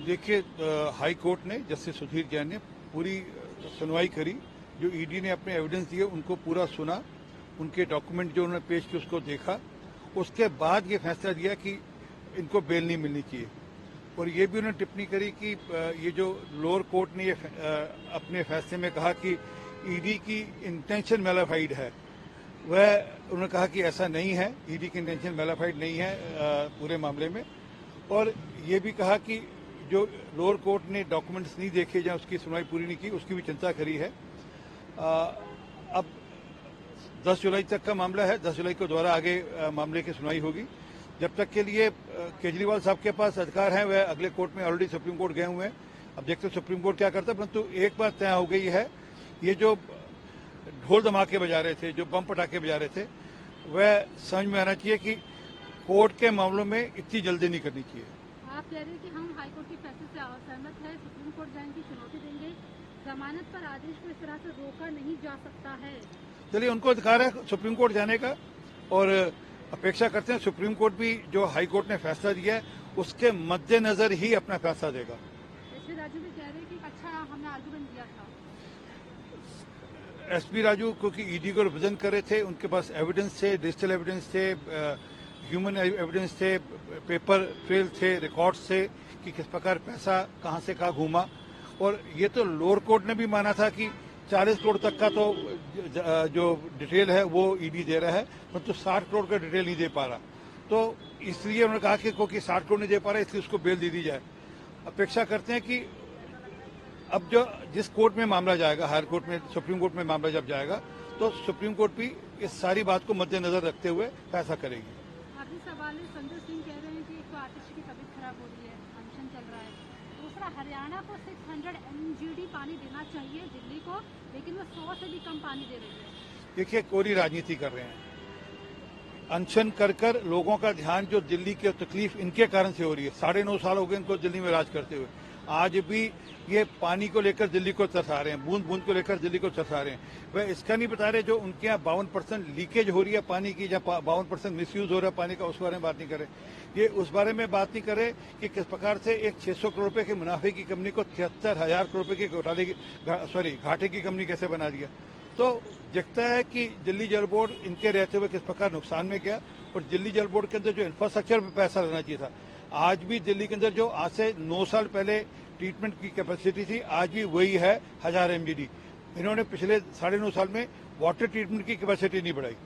देखिए, high court ने justice Sudhir Jain ने पूरी सुनवाई करी। जो ईडी ने अपने एविडेंस दिए उनको पूरा सुना, उनके डॉक्यूमेंट जो उन्होंने पेश किए उसको देखा, उसके बाद ये फैसला दिया कि इनको बेल नहीं मिलनी चाहिए। और ये भी उन्होंने टिप्पणी करी कि ये जो लोअर कोर्ट ने ये अपने फैसले में कहा कि ईडी की इंटेंशन मैलाफाइड है, वह उन्होंने कहा कि ऐसा नहीं है, ईडी की इंटेंशन मैलाफाइड नहीं है पूरे मामले में। और ये भी कहा कि जो लोअर कोर्ट ने डॉक्यूमेंट्स नहीं देखे या उसकी सुनवाई पूरी नहीं की, उसकी भी चिंता करी है। अब 10 जुलाई तक का मामला है, 10 जुलाई को दोबारा आगे मामले की सुनवाई होगी। जब तक के लिए केजरीवाल साहब के पास अधिकार हैं, वह अगले कोर्ट में ऑलरेडी सुप्रीम कोर्ट गए हुए हैं। अब देखते हैं सुप्रीम कोर्ट क्या करता है। परंतु एक बात तय हो गई है, ये जो ढोल धमाके बजा रहे थे, जो बम पटाखे बजा रहे थे, वह समझ में आना चाहिए कि कोर्ट के मामलों में इतनी जल्दी नहीं करनी चाहिए। आप कह रहे हैं कि हम हाईकोर्ट के फैसले से असहमत है, सुप्रीम कोर्ट जाएंगे, चुनौती देंगे, जमानत पर आदेश को इस तरह से रोका नहीं जा सकता है। चलिए, उनको अधिकार है सुप्रीम कोर्ट जाने का, और अपेक्षा करते हैं सुप्रीम कोर्ट भी जो हाई कोर्ट ने फैसला दिया है उसके मद्देनजर ही अपना फैसला देगा। एसपी राजू भी कह रहे हैं कि अच्छा हमने आर्गुमेंट दिया था। एसपी राजू क्योंकि ईडी को रिप्रेजेंट कर रहे थे, उनके पास एविडेंस थे, डिजिटल एविडेंस थे, ह्यूमन एविडेंस थे, पेपर ट्रेल थे, रिकॉर्ड्स थे कि किस प्रकार पैसा कहां से कहां घूमा। और ये तो लोअर कोर्ट ने भी माना था कि 40 करोड़ तक का तो जो डिटेल है वो ईडी दे रहा है, परंतु 60 करोड़ का डिटेल नहीं दे पा रहा। तो इसलिए उन्होंने कहा कि क्योंकि 60 करोड़ नहीं दे पा रहा, इसलिए उसको बेल दे दी जाए। अपेक्षा करते हैं कि अब जो जिस कोर्ट में मामला जाएगा, हायर कोर्ट में, सुप्रीम कोर्ट में मामला जब जाएगा, तो सुप्रीम कोर्ट भी इस सारी बात को मद्देनजर रखते हुए फैसला करेगी। आखिरी सवाल है, संजय सिंह कह रहे हैं कि एक तो आतिशी की तबीयत खराब हो रही है, अनशन चल रहा है, दूसरा हरियाणा को 600 MGD पानी देना चाहिए दिल्ली को, लेकिन वो 100 से भी कम पानी दे रही है। देखिए, कोरी राजनीति कर रहे हैं, अनशन कर कर लोगों का ध्यान जो दिल्ली की तकलीफ इनके कारण से हो रही है। 9.5 साल हो गए इनको दिल्ली में राज करते हुए, आज भी ये पानी को लेकर दिल्ली को तरसा रहे हैं, बूंद बूंद को लेकर दिल्ली को तरसा रहे हैं। वह इसका नहीं बता रहे जो उनके यहाँ 52% लीकेज हो रही है पानी की, या 52% मिसयूज हो रहा है पानी का, उस बारे में बात नहीं करे। ये उस बारे में बात नहीं करे कि किस प्रकार से एक 600 करोड़ रुपए के मुनाफे की कंपनी को 73,000 करोड़ रुपए की घाटे की कंपनी कैसे बना दिया। तो दिखता है कि दिल्ली जल बोर्ड इनके रहते हुए किस प्रकार नुकसान में गया, और दिल्ली जल बोर्ड के अंदर जो इंफ्रास्ट्रक्चर पे पैसा लगना चाहिए था, आज भी दिल्ली के अंदर जो आज से 9 साल पहले ट्रीटमेंट की कैपेसिटी थी, आज भी वही है 1000 MGD। इन्होंने पिछले 9.5 साल में वाटर ट्रीटमेंट की कैपेसिटी नहीं बढ़ाई।